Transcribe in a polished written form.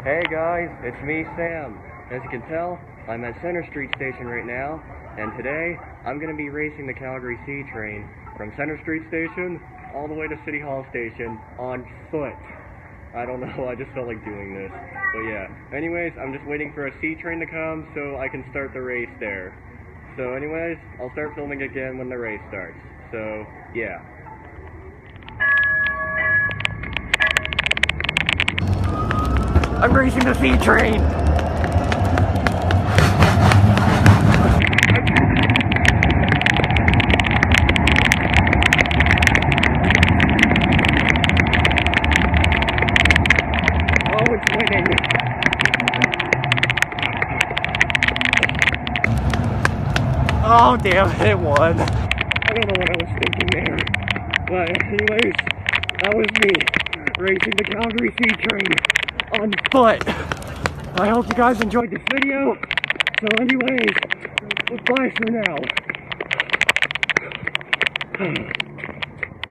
Hey guys, it's me, Sam. As you can tell, I'm at Center Street Station right now, and today I'm going to be racing the Calgary C-Train from Center Street Station all the way to City Hall Station on foot. I don't know, I just felt like doing this. But yeah, anyways, I'm just waiting for a C-Train to come so I can start the race there. So anyways, I'll start filming again when the race starts. So, yeah. I'm racing the C-Train! Oh, it's winning! Oh, damn, it won. I don't know what I was thinking there. But anyways, that was me, racing the Calgary C-Train on foot. I hope you guys enjoyed this video. So anyways, goodbye for now.